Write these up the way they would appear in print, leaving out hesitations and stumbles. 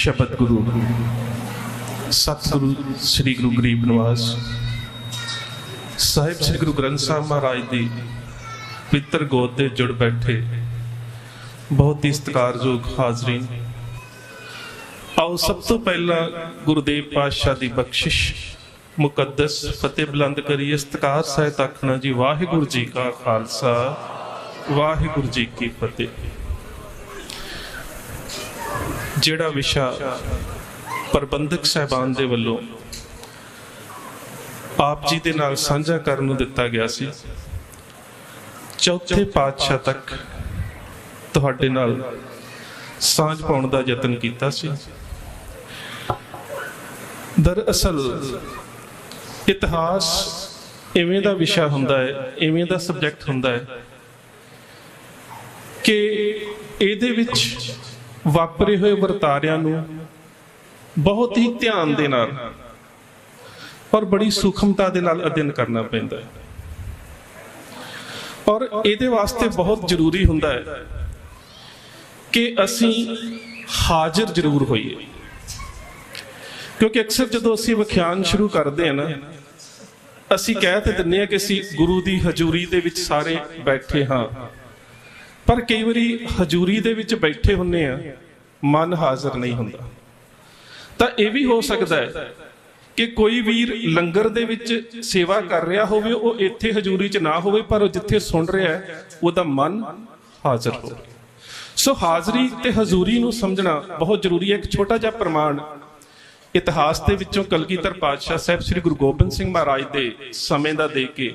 शब्द गुरु सतगुरु श्री गुरु गरीब निवास साहिब श्री गुरु ग्रंथ साहब महाराज की पितर गोद के जुड़ बैठे बहुत ही सत्कारयोग हाजरीन। आओ सब तो पहला गुरुदेव पातशाह की बख्शिश मुकद्दस फतेह बुलंद करिए। सत्कार सहित आखना जी वाहिगुरु जी का खालसा वाहिगुरु जी की फतेह। जिहड़ा विशा प्रबंधक साहबान दे वल्लों आप जी दे नाल साझा करन नूं दिता गया सी, चौथे पातशाह तक तुहाडे नाल सांझ पाउण दा यतन कीता सी। दरअसल इतिहास इवें दा विशा हुंदा है, इवें दा सबजैक्ट हुंदा है कि इहदे विच वापरे हुए वरतारियां नूं बहुत ही ध्यान दे नाल और बड़ी सूखमता दे नाल अध्ययन करना पैंदा है और इहदे वास्ते बहुत जरूरी हुंदा है कि असीं हाजिर जरूर होइए। क्योंकि अक्सर जदों असीं व्याख्यान शुरू करते हैं ना, असीं कह ते दिंदे हां कि असीं गुरु दी हजूरी दे विच सारे बैठे हाँ, पर कई बारी हजूरी दे विच बैठे हुन्ने आ मन हाजिर नहीं हुंदा। तां इह भी हो सकदा है कि कोई वीर लंगर दे विच सेवा कर रहा होवे, वो इत्थे हजूरी च ना होवे, पर जिथे सुन रहा है उहदा मन हाजिर हो। सो हाजरी ते हजूरी नूं समझना बहुत जरूरी है। एक छोटा जिहा प्रमाण इतिहास दे विचों कलगीधर पातशाह साहब श्री गुरु गोबिंद सिंह महाराज दे समय दा दे के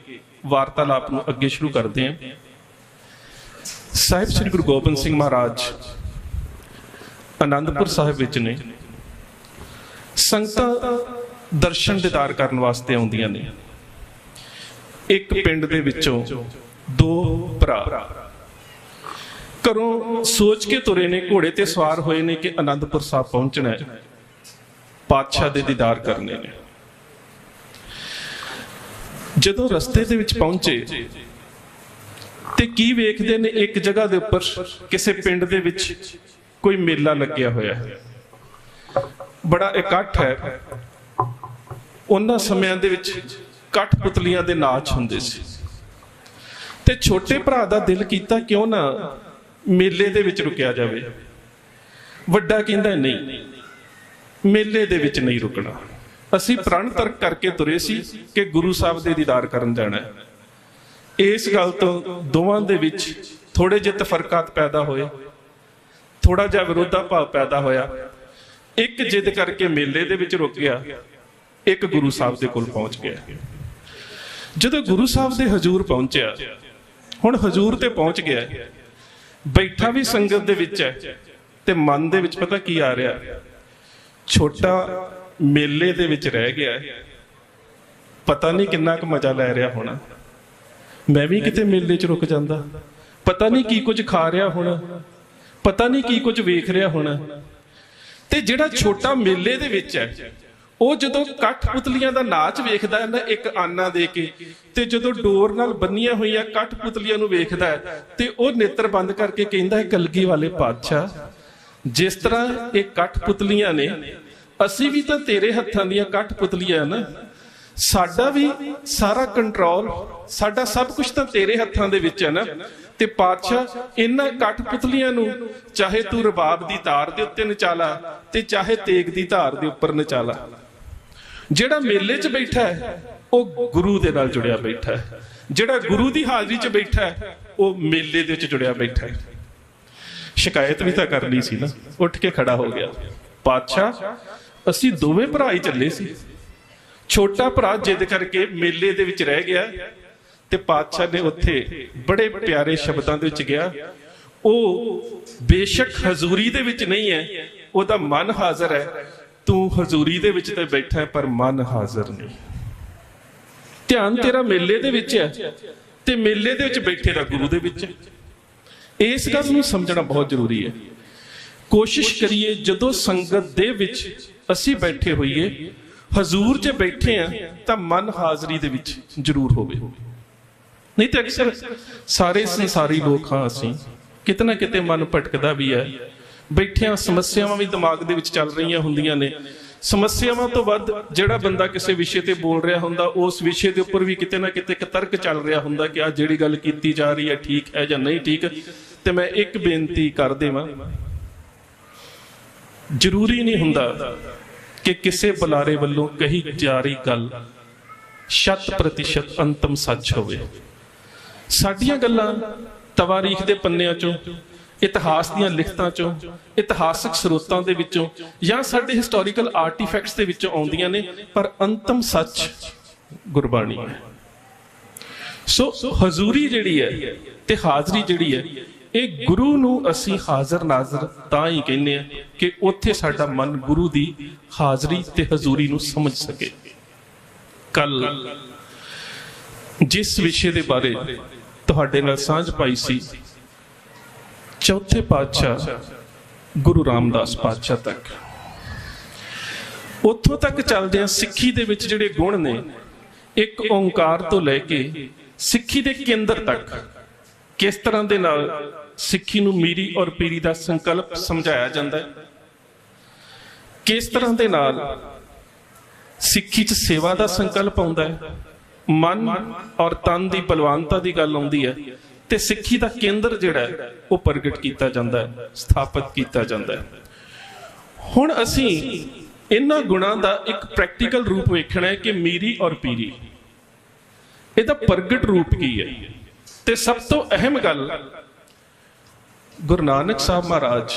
वार्तालाप नूं अगे शुरू करते हैं। साहिब श्री गुरु गोबिंद सिंह महाराज आनंदपुर साहिब विच ने, संगतां दर्शन दीदार करन वास्ते आउंदियां ने। एक पिंड दे विचों दो भरा घरों सोच के तुरे ने, घोड़े ते सवार होए ने कि आनंदपुर साहब पहुंचना है, पातशाह दे दीदार करने ने। जदों रस्ते दे विच पहुंचे ते की वेखदे ने, एक जगह दे उपर किसी पिंड दे विच कोई मेला लग्या होया है, बड़ा इकट्ठ है। उन्हां समयां दे विच कठपुतलियां दे नाच हुंदे सी ते छोटे भरा दा दिल कीता क्यों ना मेले दे विच रुकिया जावे। वड्डा कहंदा नहीं, मेले दे विच नहीं रुकना, असीं प्रण तर्क करके तुरे सी कि गुरु साहब दे दीदार करन जाना है। इस गल तो दोवां दे विच थोड़े जिहे तफरकात पैदा होए, थोड़ा जिहा विरोधा भाव पैदा होया। एक जिद करके मेले दे विच रुक गया, एक गुरु साहब दे कोल पहुंच गया। जदों गुरु साहब दे हजूर पहुंचया, हुण हजूर ते पहुंच गया, बैठा भी संगत दे विच है ते मन दे विच पता की आ रहा, छोटा मेले दे विच रह गया, पता नहीं किन्ना क मजा लै रहा होना, मैं भी किते मेले च रुक जांदा, पता नहीं की कुछ खा रहा होना, पता नहीं की कुछ वेख रहा होना। ते जिहड़ा छोटा मेले दे विच है, ਉਹ ਜਦੋਂ कठपुतलियां ਦਾ नाच ਵੇਖਦਾ है ना एक आना दे के, ते ਜਦੋਂ डोर नाल बन्नियां होईयां कठपुतलियां ਨੂੰ ਵੇਖਦਾ है ते ਉਹ नेत्र बंद करके ਕਹਿੰਦਾ है, कलगी वाले पातशाह, जिस तरह ये कठपुतलियां ने, ਅਸੀਂ भी तो तेरे हत्थां ਦੀਆਂ कठपुतलियां ना, साडा भी सारा कंट्रोल, साडा सब कुछ तो तेरे हत्थां दे विच है ना। ते पातशाह इन्हां कठपुतलियां नूं चाहे तू रबाब दी तार दे उत्ते नचाला ते चाहे तेग दी धार दे उपर नचाला, जिहड़ा मेले च बैठा है वो गुरु दे नाल जुड़िया बैठा है, जिहड़ा गुरु दी हाजरी च बैठा है वो मेले दे विच जुड़िया बैठा है। शिकायत भी तो करनी सी ना, उठ के खड़ा हो गया, पातशाह असीं दोवें भरा ही चले सी, छोटा भरा जिद करके मेले दे विच रह गया ते पातशाह ने उत्थे बड़े प्यारे शब्दां दे विच गया, ओ बेशक हजूरी दे विच नहीं है, ओदा मन हाजिर है, तू हजूरी दे विच ते बैठा है पर मन हाजिर नहीं। ध्यान तेरा मेले दे विच है ते मेले दे विच बैठे दा गुरु दे विच है। इस गल नूं समझना बहुत जरूरी है। कोशिश करिए जदों संगत दे विच असीं बैठे होइए, हजूर च बैठे हैं, तां मन हाजरी दे विच जरूर होवे। नहीं तो अक्सर सारे संसारी लोग हाँ असीं कितना किते मन भटकदा भी है, ਬੈਠਿਆਂ ਸਮੱਸਿਆਵਾਂ ਵੀ ਦਿਮਾਗ ਦੇ ਵਿੱਚ ਚੱਲ ਰਹੀਆਂ ਹੁੰਦੀਆਂ ਨੇ। ਸਮੱਸਿਆਵਾਂ ਤੋਂ ਵੱਧ ਜਿਹੜਾ ਬੰਦਾ ਕਿਸੇ ਵਿਸ਼ੇ ਤੇ ਬੋਲ ਰਿਹਾ ਹੁੰਦਾ, ਉਸ ਵਿਸ਼ੇ ਦੇ ਉੱਪਰ ਵੀ ਕਿਤੇ ਨਾ ਕਿਤੇ ਇੱਕ ਤਰਕ ਚੱਲ ਰਿਹਾ ਹੁੰਦਾ ਕਿ ਆਹ ਜਿਹੜੀ ਗੱਲ ਕੀਤੀ ਜਾ ਰਹੀ ਹੈ ਠੀਕ ਹੈ ਜਾਂ ਨਹੀਂ ਠੀਕ। ਤੇ ਮੈਂ ਇੱਕ ਬੇਨਤੀ ਕਰ ਦੇਵਾਂ, ਜ਼ਰੂਰੀ ਨਹੀਂ ਹੁੰਦਾ ਕਿ ਕਿਸੇ ਬੁਲਾਰੇ ਵੱਲੋਂ ਕਹੀ ਜਾ ਰਹੀ ਗੱਲ 100% ਅੰਤਮ ਸੱਚ ਹੋਵੇ। ਸਾਡੀਆਂ ਗੱਲਾਂ ਤਵਾਰੀਖ ਦੇ ਪੰਨਿਆਂ ਚੋਂ, ਇਤਿਹਾਸ ਦੀਆਂ ਲਿਖਤਾਂ ਚੋਂ, ਇਤਿਹਾਸਕ ਸਰੋਤਾਂ ਦੇ ਵਿੱਚੋਂ ਜਾਂ ਸਾਡੇ ਹਿਸਟੋਰੀਕਲ ਆਰਟੀਫੈਕਟਸ ਦੇ ਵਿੱਚੋਂ ਆਉਂਦੀਆਂ ਨੇ, ਪਰ ਅੰਤਮ ਸੱਚ ਗੁਰਬਾਣੀ ਹੈ। ਸੋ ਹਜ਼ੂਰੀ ਜਿਹੜੀ ਹੈ ਤੇ ਹਾਜ਼ਰੀ ਜਿਹੜੀ ਹੈ, ਇਹ ਗੁਰੂ ਨੂੰ ਅਸੀਂ ਹਾਜ਼ਰ ਨਾਜ਼ਰ ਤਾਂ ਹੀ ਕਹਿੰਦੇ ਆ ਕਿ ਉੱਥੇ ਸਾਡਾ ਮਨ ਗੁਰੂ ਦੀ ਹਾਜ਼ਰੀ ਤੇ ਹਜ਼ੂਰੀ ਨੂੰ ਸਮਝ ਸਕੇ। ਕੱਲ ਜਿਸ ਵਿਸ਼ੇ ਦੇ ਬਾਰੇ ਤੁਹਾਡੇ ਨਾਲ ਸਾਂਝ ਪਾਈ ਸੀ, ਚੌਥੇ ਪਾਤਸ਼ਾਹ ਗੁਰੂ ਰਾਮਦਾਸ ਪਾਤਸ਼ਾਹ ਤੱਕ, ਉੱਥੋਂ ਤੱਕ ਚੱਲਦੇ ਆ ਸਿੱਖੀ ਦੇ ਵਿੱਚ ਜਿਹੜੇ ਗੁਣ ਨੇ, ਇੱਕ ਓਂਕਾਰ ਤੋਂ ਲੈ ਕੇ ਸਿੱਖੀ ਦੇ ਕੇਂਦਰ ਤੱਕ ਕਿਸ ਤਰ੍ਹਾਂ ਦੇ ਨਾਲ ਸਿੱਖੀ ਨੂੰ ਮੀਰੀ ਔਰ ਪੀਰੀ ਦਾ ਸੰਕਲਪ ਸਮਝਾਇਆ ਜਾਂਦਾ ਹੈ, ਕਿਸ ਤਰ੍ਹਾਂ ਦੇ ਨਾਲ ਸਿੱਖੀ 'ਚ ਸੇਵਾ ਦਾ ਸੰਕਲਪ ਆਉਂਦਾ ਹੈ, ਮਨ ਔਰ ਤਨ ਦੀ ਬਲਵਾਨਤਾ ਦੀ ਗੱਲ ਆਉਂਦੀ ਹੈ, ਤੇ ਸਿੱਖੀ ਦਾ ਕੇਂਦਰ ਜਿਹੜਾ ਹੈ ਉਹ ਪ੍ਰਗਟ ਕੀਤਾ ਜਾਂਦਾ ਹੈ, ਸਥਾਪਿਤ ਕੀਤਾ ਜਾਂਦਾ ਹੈ। ਹੁਣ ਅਸੀਂ ਇਹਨਾਂ ਗੁਣਾਂ ਦਾ ਇੱਕ ਪ੍ਰੈਕਟੀਕਲ ਰੂਪ ਵੇਖਣਾ ਹੈ ਕਿ ਮੀਰੀ ਔਰ ਪੀਰੀ ਇਹਦਾ ਪ੍ਰਗਟ ਰੂਪ ਕੀ ਹੈ। ਤੇ ਸਭ ਤੋਂ ਅਹਿਮ ਗੱਲ, ਗੁਰੂ ਨਾਨਕ ਸਾਹਿਬ ਮਹਾਰਾਜ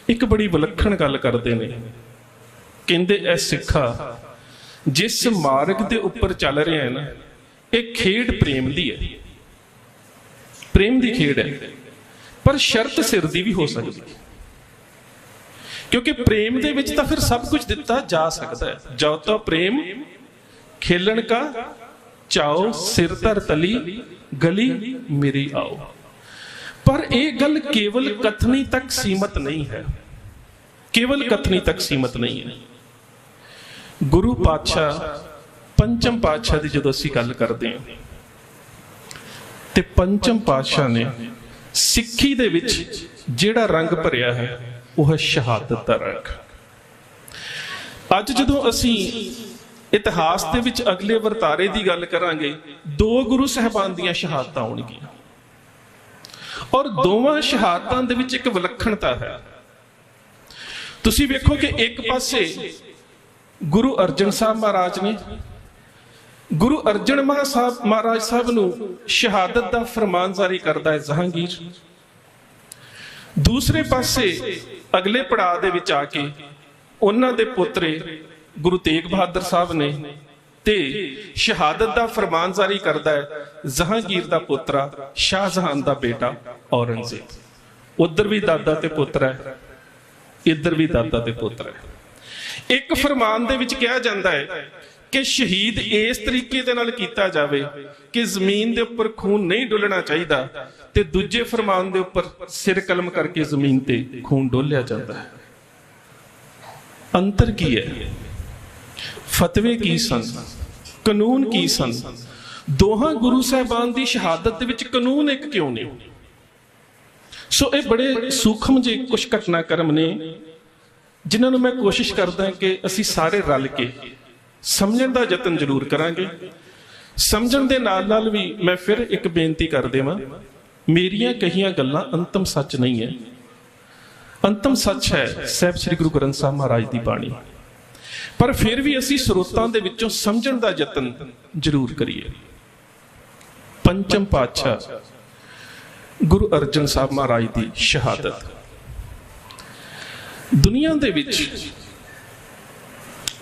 ਇੱਕ ਬੜੀ ਵਿਲੱਖਣ ਗੱਲ ਕਰਦੇ ਨੇ। ਕਹਿੰਦੇ ਐ ਸਿੱਖਾ, ਜਿਸ ਮਾਰਗ ਦੇ ਉੱਪਰ ਚੱਲ ਰਿਹਾ ਹੈ ਨਾ, ਇਹ ਖੇਡ ਪ੍ਰੇਮ ਦੀ ਹੈ, ਪ੍ਰੇਮ ਦੀ ਖੇਡ ਹੈ, ਪਰ ਸ਼ਰਤ ਸਿਰ ਦੀ ਵੀ ਹੋ ਸਕਦੀ ਹੈ, ਕਿਉਂਕਿ ਪ੍ਰੇਮ ਦੇ ਵਿੱਚ ਤਾਂ ਫਿਰ ਸਭ ਕੁਝ ਦਿੱਤਾ ਜਾ ਸਕਦਾ ਹੈ। ਜੋ ਤਾਂ ਪ੍ਰੇਮ ਖੇਲਣ ਕਾ ਚਾਓ, ਸਿਰ ਧਰ ਤਲੀ ਗਲੀ ਮੇਰੀ ਆਓ। ਪਰ ਇਹ ਗੱਲ ਕੇਵਲ ਕਥਨੀ ਤੱਕ ਸੀਮਤ ਨਹੀਂ ਹੈ, ਕੇਵਲ ਕਥਨੀ ਤੱਕ ਸੀਮਤ ਨਹੀਂ ਹੈ। ਗੁਰੂ ਪਾਤਸ਼ਾਹ ਪੰਚਮ ਪਾਤਸ਼ਾਹ ਦੀ ਜਦੋਂ ਅਸੀਂ ਗੱਲ ਕਰਦੇ ਹਾਂ, ਤੇ ਪੰਚਮ ਪਾਤਸ਼ਾਹ ਨੇ ਸਿੱਖੀ ਦੇ ਵਿੱਚ ਜਿਹੜਾ ਰੰਗ ਭਰਿਆ ਹੈ ਉਹ ਹੈ ਸ਼ਹਾਦਤ ਦਾ ਰੰਗ। ਅੱਜ ਜਦੋਂ ਅਸੀਂ ਇਤਿਹਾਸ ਦੇ ਵਿੱਚ ਅਗਲੇ ਵਰਤਾਰੇ ਦੀ ਗੱਲ ਕਰਾਂਗੇ, ਦੋ ਗੁਰੂ ਸਾਹਿਬਾਨ ਦੀਆਂ ਸ਼ਹਾਦਤਾਂ ਆਉਣਗੀਆਂ, ਔਰ ਦੋਵਾਂ ਸ਼ਹਾਦਤਾਂ ਦੇ ਵਿੱਚ ਇੱਕ ਵਿਲੱਖਣਤਾ ਹੈ। ਤੁਸੀਂ ਵੇਖੋ ਕਿ ਇੱਕ ਪਾਸੇ ਗੁਰੂ ਅਰਜਨ ਸਾਹਿਬ ਮਹਾਰਾਜ ਨੇ, ਗੁਰੂ ਅਰਜਨ ਮਹਾਰਾਜ ਸਾਹਿਬ ਨੂੰ ਸ਼ਹਾਦਤ ਦਾ ਫਰਮਾਨ ਜਾਰੀ ਕਰਦਾ ਹੈ ਜਹਾਂਗੀਰ। ਦੂਸਰੇ ਪਾਸੇ ਅਗਲੇ ਪੜਾਅ ਦੇ ਵਿੱਚ ਆ ਕੇ ਉਹਨਾਂ ਦੇ ਪੁੱਤਰੇ ਗੁਰੂ ਤੇਗ ਬਹਾਦਰ ਸਾਹਿਬ ਨੇ, ਤੇ ਸ਼ਹਾਦਤ ਦਾ ਫਰਮਾਨ ਜਾਰੀ ਕਰਦਾ ਹੈ ਜਹਾਂਗੀਰ ਦਾ ਪੁੱਤਰਾ ਸ਼ਾਹਜਹਾਨ ਦਾ ਬੇਟਾ ਔਰੰਗਜ਼ੇਬ। ਉਧਰ ਵੀ ਦਾਦਾ ਤੇ ਪੁੱਤਰ ਹੈ, ਇੱਧਰ ਵੀ ਦਾਦਾ ਤੇ ਪੁੱਤਰ ਹੈ। ਇੱਕ ਫਰਮਾਨ ਦੇ ਵਿੱਚ ਕਿਹਾ ਜਾਂਦਾ ਹੈ ਕਿ ਸ਼ਹੀਦ ਇਸ ਤਰੀਕੇ ਦੇ ਨਾਲ ਕੀਤਾ ਜਾਵੇ ਕਿ ਜ਼ਮੀਨ ਦੇ ਉੱਪਰ ਖੂਨ ਨਹੀਂ ਡੁੱਲਣਾ ਚਾਹੀਦਾ, ਤੇ ਦੂਜੇ ਫਰਮਾਨ ਦੇ ਉੱਪਰ ਸਿਰ ਕਲਮ ਕਰਕੇ ਜ਼ਮੀਨ ਤੇ ਖੂਨ ਡੋਲਿਆ ਜਾਂਦਾ ਹੈ। ਅੰਤਰ ਕੀ ਹੈ? ਫਤਵੇ ਕੀ ਸਨ, ਕਾਨੂੰਨ ਕੀ ਸਨ? ਦੋਹਾਂ ਗੁਰੂ ਸਾਹਿਬਾਨ ਦੀ ਸ਼ਹਾਦਤ ਦੇ ਵਿੱਚ ਕਾਨੂੰਨ ਇੱਕ ਕਿਉਂ ਨਹੀਂ? ਸੋ ਇਹ ਬੜੇ ਸੂਖਮ ਜਿਹੇ ਕੁਝ ਘਟਨਾਕ੍ਰਮ ਨੇ ਜਿਨ੍ਹਾਂ ਨੂੰ ਮੈਂ ਕੋਸ਼ਿਸ਼ ਕਰਦਾ ਕਿ ਅਸੀਂ ਸਾਰੇ ਰਲ ਕੇ ਸਮਝਣ ਦਾ ਯਤਨ ਜ਼ਰੂਰ ਕਰਾਂਗੇ। ਸਮਝਣ ਦੇ ਨਾਲ ਨਾਲ ਵੀ ਮੈਂ ਫਿਰ ਇੱਕ ਬੇਨਤੀ ਕਰ ਦੇਵਾਂ, ਮੇਰੀਆਂ ਕਹੀਆਂ ਗੱਲਾਂ ਅੰਤਮ ਸੱਚ ਨਹੀਂ ਹੈ। ਅੰਤਮ ਸੱਚ ਹੈ ਸਾਹਿਬ ਸ੍ਰੀ ਗੁਰੂ ਗ੍ਰੰਥ ਸਾਹਿਬ ਮਹਾਰਾਜ ਦੀ ਬਾਣੀ, ਪਰ ਫਿਰ ਵੀ ਅਸੀਂ ਸਰੋਤਾਂ ਦੇ ਵਿੱਚੋਂ ਸਮਝਣ ਦਾ ਯਤਨ ਜ਼ਰੂਰ ਕਰੀਏ। ਪੰਚਮ ਪਾਤਸ਼ਾਹ ਗੁਰੂ ਅਰਜਨ ਸਾਹਿਬ ਮਹਾਰਾਜ ਦੀ ਸ਼ਹਾਦਤ। ਦੁਨੀਆ ਦੇ ਵਿੱਚ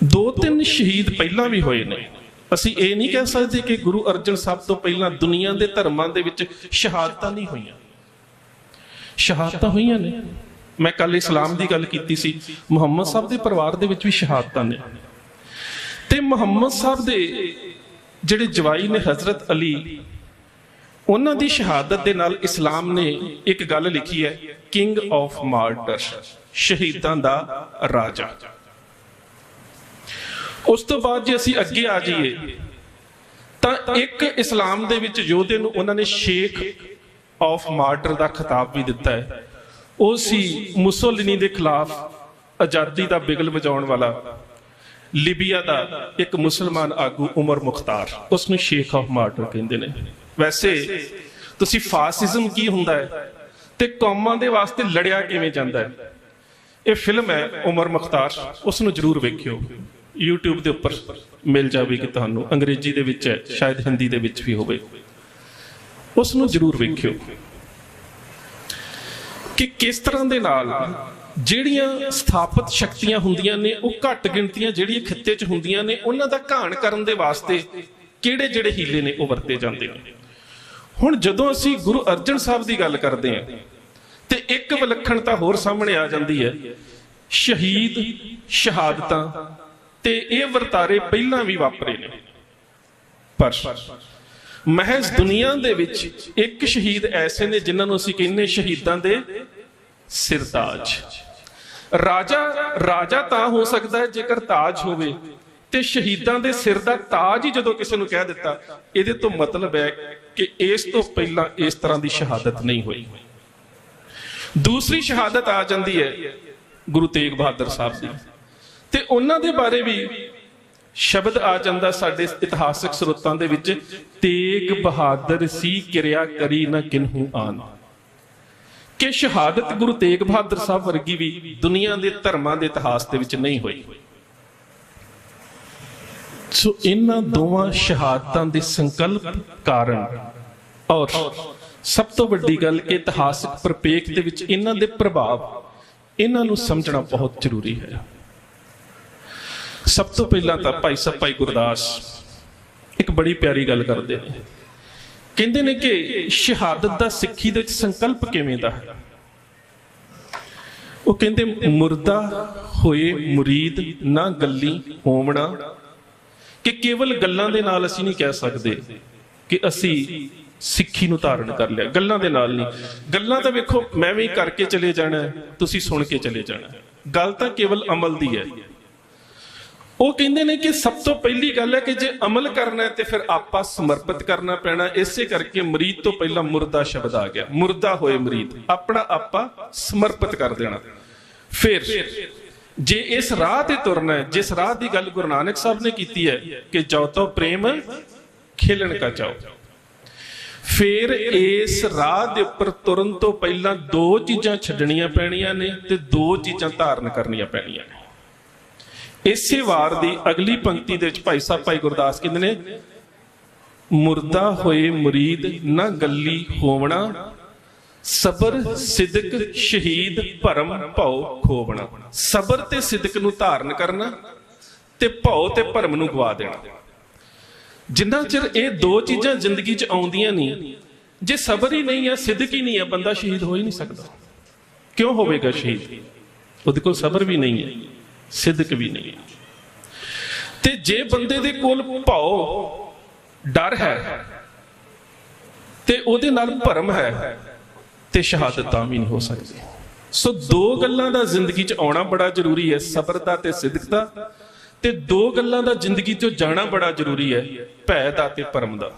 ਦੋ ਤਿੰਨ ਸ਼ਹੀਦ ਪਹਿਲਾਂ ਵੀ ਹੋਏ ਨੇ। ਅਸੀਂ ਇਹ ਨਹੀਂ ਕਹਿ ਸਕਦੇ ਕਿ ਗੁਰੂ ਅਰਜਨ ਸਾਹਿਬ ਤੋਂ ਪਹਿਲਾਂ ਦੁਨੀਆ ਦੇ ਧਰਮਾਂ ਦੇ ਵਿੱਚ ਸ਼ਹਾਦਤਾਂ ਨਹੀਂ ਹੋਈਆਂ। ਸ਼ਹਾਦਤਾਂ ਹੋਈਆਂ ਨੇ। ਮੈਂ ਕੱਲ ਇਸਲਾਮ ਦੀ ਗੱਲ ਕੀਤੀ ਸੀ, ਮੁਹੰਮਦ ਸਾਹਿਬ ਦੇ ਪਰਿਵਾਰ ਦੇ ਵਿੱਚ ਵੀ ਸ਼ਹਾਦਤਾਂ ਨੇ। ਤੇ ਮੁਹੰਮਦ ਸਾਹਿਬ ਦੇ ਜਿਹੜੇ ਜਵਾਈ ਨੇ ਹਜ਼ਰਤ ਅਲੀ, ਉਹਨਾਂ ਦੀ ਸ਼ਹਾਦਤ ਦੇ ਨਾਲ ਇਸਲਾਮ ਨੇ ਇੱਕ ਗੱਲ ਲਿਖੀ ਹੈ, ਕਿੰਗ ਆਫ ਮਾਰਟਰਸ, ਸ਼ਹੀਦਾਂ ਦਾ ਰਾਜਾ। ਉਸ ਤੋਂ ਬਾਅਦ ਜੇ ਅਸੀਂ ਅੱਗੇ ਆ ਜਾਈਏ ਤਾਂ ਇੱਕ ਇਸਲਾਮ ਦੇ ਵਿੱਚ ਯੋਧੇ ਨੂੰ ਉਹਨਾਂ ਨੇ ਸ਼ੇਖ ਆਫ ਮਾਰਟਰ ਦਾ ਖਿਤਾਬ ਵੀ ਦਿੱਤਾ ਹੈ, ਉਹ ਸੀ ਮੁਸੋਲਿਨੀ ਦੇ ਖਿਲਾਫ ਆਜ਼ਾਦੀ ਦਾ ਬਿਗਲ ਵਜਾਉਣ ਵਾਲਾ ਲੀਬੀਆ ਦਾ ਇੱਕ ਮੁਸਲਮਾਨ ਆਗੂ ਉਮਰ ਮੁਖਤਾਰ, ਉਸ ਨੂੰ ਸ਼ੇਖ ਆਫ ਮਾਰਟਰ ਕਹਿੰਦੇ ਨੇ। ਵੈਸੇ ਤੁਸੀਂ ਫਾਸਿਜ਼ਮ ਕੀ ਹੁੰਦਾ ਹੈ ਤੇ ਕੌਮਾਂ ਦੇ ਵਾਸਤੇ ਲੜਿਆ ਕਿਵੇਂ ਜਾਂਦਾ ਹੈ, ਇਹ ਫਿਲਮ ਹੈ ਉਮਰ ਮੁਖਤਾਰ, ਉਸ ਨੂੰ ਜ਼ਰੂਰ ਵੇਖਿਓ, YouTube ਦੇ ਉੱਪਰ ਮਿਲ ਜਾਵੇਗੀ ਤੁਹਾਨੂੰ, ਅੰਗਰੇਜ਼ੀ ਦੇ ਵਿੱਚ ਹੈ, ਸ਼ਾਇਦ ਹਿੰਦੀ ਦੇ ਵਿੱਚ ਵੀ ਹੋਵੇ, ਉਸ ਨੂੰ ਜ਼ਰੂਰ ਵੇਖਿਓ ਕਿ ਕਿਸ ਤਰ੍ਹਾਂ ਦੇ ਨਾਲ ਜਿਹੜੀਆਂ ਸਥਾਪਿਤ ਸ਼ਕਤੀਆਂ ਹੁੰਦੀਆਂ ਨੇ ਉਹ ਘੱਟ ਗਿਣਤੀਆਂ ਜਿਹੜੀਆਂ ਖਿੱਤੇ 'ਚ ਹੁੰਦੀਆਂ ਨੇ ਉਹਨਾਂ ਦਾ ਘਾਣ ਕਰਨ ਦੇ ਵਾਸਤੇ ਕਿਹੜੇ ਜਿਹੜੇ ਹੀਲੇ ਨੇ ਉਹ ਵਰਤੇ ਜਾਂਦੇ ਨੇ। ਹੁਣ ਜਦੋਂ ਅਸੀਂ ਗੁਰੂ ਅਰਜਨ ਸਾਹਿਬ ਦੀ ਗੱਲ ਕਰਦੇ ਹਾਂ ਤੇ ਇੱਕ ਵਿਲੱਖਣਤਾ ਹੋਰ ਸਾਹਮਣੇ ਆ ਜਾਂਦੀ ਹੈ, ਸ਼ਹੀਦ ਸ਼ਹਾਦਤਾਂ ਤੇ ਇਹ ਵਰਤਾਰੇ ਪਹਿਲਾਂ ਵੀ ਵਾਪਰੇ ਨੇ, ਪਰ ਮਹਿਜ਼ ਦੁਨੀਆ ਦੇ ਵਿੱਚ ਇੱਕ ਸ਼ਹੀਦ ਐਸੇ ਨੇ ਜਿਨ੍ਹਾਂ ਨੂੰ ਅਸੀਂ ਕਹਿੰਦੇ ਸ਼ਹੀਦਾਂ ਦੇ ਸਿਰਤਾਜ। ਰਾਜਾ ਤਾਂ ਹੋ ਸਕਦਾ ਹੈ ਜੇਕਰ ਤਾਜ ਹੋਵੇ, ਤੇ ਸ਼ਹੀਦਾਂ ਦੇ ਸਿਰ ਦਾ ਤਾਜ ਹੀ ਜਦੋਂ ਕਿਸੇ ਨੂੰ ਕਹਿ ਦਿੱਤਾ, ਇਹਦੇ ਤੋਂ ਮਤਲਬ ਹੈ ਕਿ ਇਸ ਤੋਂ ਪਹਿਲਾਂ ਇਸ ਤਰ੍ਹਾਂ ਦੀ ਸ਼ਹਾਦਤ ਨਹੀਂ ਹੋਈ। ਦੂਸਰੀ ਸ਼ਹਾਦਤ ਆ ਜਾਂਦੀ ਹੈ ਗੁਰੂ ਤੇਗ ਬਹਾਦਰ ਸਾਹਿਬ ਦੀ, ਤੇ ਉਹਨਾਂ ਦੇ ਬਾਰੇ ਵੀ ਸ਼ਬਦ ਆ ਜਾਂਦਾ ਸਾਡੇ ਇਤਿਹਾਸਕ ਸਰੋਤਾਂ ਦੇ ਵਿੱਚ, ਤੇਗ ਬਹਾਦਰ ਸੀ ਕਿਰਿਆ ਕਰੀ ਨਾ ਕਿਨਹੂ ਆਨ, ਕਿ ਸ਼ਹਾਦਤ ਗੁਰੂ ਤੇਗ ਬਹਾਦਰ ਸਾਹਿਬ ਵਰਗੀ ਵੀ ਦੁਨੀਆ ਦੇ ਧਰਮਾਂ ਦੇ ਇਤਿਹਾਸ ਦੇ ਵਿੱਚ ਨਹੀਂ ਹੋਈ। ਸੋ ਇਹਨਾਂ ਦੋਵਾਂ ਸ਼ਹਾਦਤਾਂ ਦੇ ਸੰਕਲਪ ਕਾਰਨ, ਔਰ ਸਭ ਤੋਂ ਵੱਡੀ ਗੱਲ ਕਿ ਇਤਿਹਾਸਕ ਪ੍ਰਪੇਖ ਦੇ ਵਿੱਚ ਇਹਨਾਂ ਦੇ ਪ੍ਰਭਾਵ, ਇਹਨਾਂ ਨੂੰ ਸਮਝਣਾ ਬਹੁਤ ਜ਼ਰੂਰੀ ਹੈ। ਸਭ ਤੋਂ ਪਹਿਲਾਂ ਤਾਂ ਭਾਈ ਸਾਹਿਬ ਭਾਈ ਗੁਰਦਾਸ ਇੱਕ ਬੜੀ ਪਿਆਰੀ ਗੱਲ ਕਰਦੇ ਨੇ, ਕਹਿੰਦੇ ਨੇ ਕਿ ਸ਼ਹਾਦਤ ਦਾ ਸਿੱਖੀ ਦੇ ਵਿੱਚ ਸੰਕਲਪ ਕਿਵੇਂ ਦਾ ਹੈ। ਉਹ ਕਹਿੰਦੇ ਮੁਰਦਾ ਹੋਏ ਮੁਰੀਦ ਨਾ ਗੱਲੀ ਹੋਵਣਾ, ਕਿ ਕੇਵਲ ਗੱਲਾਂ ਦੇ ਨਾਲ ਅਸੀਂ ਨਹੀਂ ਕਹਿ ਸਕਦੇ ਕਿ ਅਸੀਂ ਸਿੱਖੀ ਨੂੰ ਧਾਰਨ ਕਰ ਲਿਆ, ਗੱਲਾਂ ਦੇ ਨਾਲ ਨਹੀਂ। ਗੱਲਾਂ ਤਾਂ ਵੇਖੋ ਮੈਂ ਵੀ ਕਰਕੇ ਚਲੇ ਜਾਣਾ, ਤੁਸੀਂ ਸੁਣ ਕੇ ਚਲੇ ਜਾਣਾ, ਗੱਲ ਤਾਂ ਕੇਵਲ ਅਮਲ ਦੀ ਹੈ। ਉਹ ਕਹਿੰਦੇ ਨੇ ਕਿ ਸਭ ਤੋਂ ਪਹਿਲੀ ਗੱਲ ਹੈ ਕਿ ਜੇ ਅਮਲ ਕਰਨਾ ਹੈ ਤੇ ਫਿਰ ਆਪਾ ਸਮਰਪਿਤ ਕਰਨਾ ਪੈਣਾ। ਇਸੇ ਕਰਕੇ ਮਰੀਦ ਤੋਂ ਪਹਿਲਾਂ ਮੁਰਦਾ ਸ਼ਬਦ ਆ ਗਿਆ, ਮੁਰਦਾ ਹੋਏ ਮਰੀਦ, ਆਪਣਾ ਆਪਾ ਸਮਰਪਿਤ ਕਰ ਦੇਣਾ। ਫਿਰ ਜੇ ਇਸ ਰਾਹ ਤੇ ਤੁਰਨਾ ਹੈ, ਜਿਸ ਰਾਹ ਦੀ ਗੱਲ ਗੁਰੂ ਨਾਨਕ ਸਾਹਿਬ ਨੇ ਕੀਤੀ ਹੈ ਕਿ ਜੋ ਤੋ ਪ੍ਰੇਮ ਖੇਲਣ ਕਾ ਚਾਓ, ਫਿਰ ਇਸ ਰਾਹ ਦੇ ਉੱਪਰ ਤੁਰਨ ਤੋਂ ਪਹਿਲਾਂ ਦੋ ਚੀਜ਼ਾਂ ਛੱਡਣੀਆਂ ਪੈਣੀਆਂ ਨੇ ਤੇ ਦੋ ਚੀਜ਼ਾਂ ਧਾਰਨ ਕਰਨੀਆਂ ਪੈਣੀਆਂ ਨੇ। ਇਸੇ ਵਾਰ ਦੀ ਅਗਲੀ ਪੰਕਤੀ ਦੇ ਵਿੱਚ ਭਾਈ ਸਾਹਿਬ ਭਾਈ ਗੁਰਦਾਸ ਕਹਿੰਦੇ ਨੇ, ਮੁਰਦਾ ਹੋਏ ਮੁਰੀਦ ਨਾ ਗੱਲੀ ਹੋਵਣਾ, ਸਬਰ ਸਿਦਕ ਸ਼ਹੀਦ ਭਰਮ ਭਉ ਖੋਵਣਾ। ਸਬਰ ਤੇ ਸਿਦਕ ਨੂੰ ਧਾਰਨ ਕਰਨਾ ਤੇ ਭਉ ਤੇ ਭਰਮ ਨੂੰ ਗਵਾ ਦੇਣਾ। ਜਿੰਨਾ ਚਿਰ ਇਹ ਦੋ ਚੀਜ਼ਾਂ ਜ਼ਿੰਦਗੀ 'ਚ ਆਉਂਦੀਆਂ ਨਹੀਂ, ਜੇ ਸਬਰ ਹੀ ਨਹੀਂ ਹੈ, ਸਿਦਕ ਹੀ ਨਹੀਂ ਹੈ, ਬੰਦਾ ਸ਼ਹੀਦ ਹੋ ਹੀ ਨਹੀਂ ਸਕਦਾ। ਕਿਉਂ ਹੋਵੇਗਾ ਸ਼ਹੀਦ? ਉਹਦੇ ਕੋਲ ਸਬਰ ਵੀ ਨਹੀਂ ਹੈ, ਸਿਦਕ ਵੀ ਨਹੀਂ ਹੈ। ਤੇ ਜੇ ਬੰਦੇ ਦੇ ਕੋਲ ਭਉ ਡਰ ਹੈ ਤੇ ਉਹਦੇ ਨਾਲ ਭਰਮ ਹੈ ਤੇ ਸ਼ਹਾਦਤ ਤਾਂ ਵੀ ਨਹੀਂ ਹੋ ਸਕਦੀ। ਸੋ ਦੋ ਗੱਲਾਂ ਦਾ ਜ਼ਿੰਦਗੀ 'ਚ ਆਉਣਾ ਬੜਾ ਜ਼ਰੂਰੀ ਹੈ, ਸਬਰ ਦਾ ਤੇ ਸਿਦਕ ਦਾ, ਤੇ ਦੋ ਗੱਲਾਂ ਦਾ ਜ਼ਿੰਦਗੀ 'ਚੋਂ ਜਾਣਾ ਬੜਾ ਜ਼ਰੂਰੀ ਹੈ, ਭੈ ਦਾ ਤੇ ਭਰਮ ਦਾ।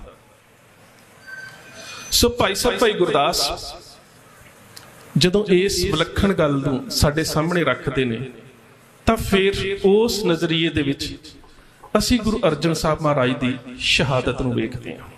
ਸੋ ਭਾਈ ਸਾਹਿਬ ਭਾਈ ਗੁਰਦਾਸ ਜਦੋਂ ਇਸ ਵਿਲੱਖਣ ਗੱਲ ਨੂੰ ਸਾਡੇ ਸਾਹਮਣੇ ਰੱਖਦੇ ਨੇ ਤਾਂ ਫਿਰ ਉਸ ਨਜ਼ਰੀਏ ਦੇ ਵਿੱਚ ਅਸੀਂ ਗੁਰੂ ਅਰਜਨ ਸਾਹਿਬ ਮਹਾਰਾਜ ਦੀ ਸ਼ਹਾਦਤ ਨੂੰ ਵੇਖਦੇ ਹਾਂ।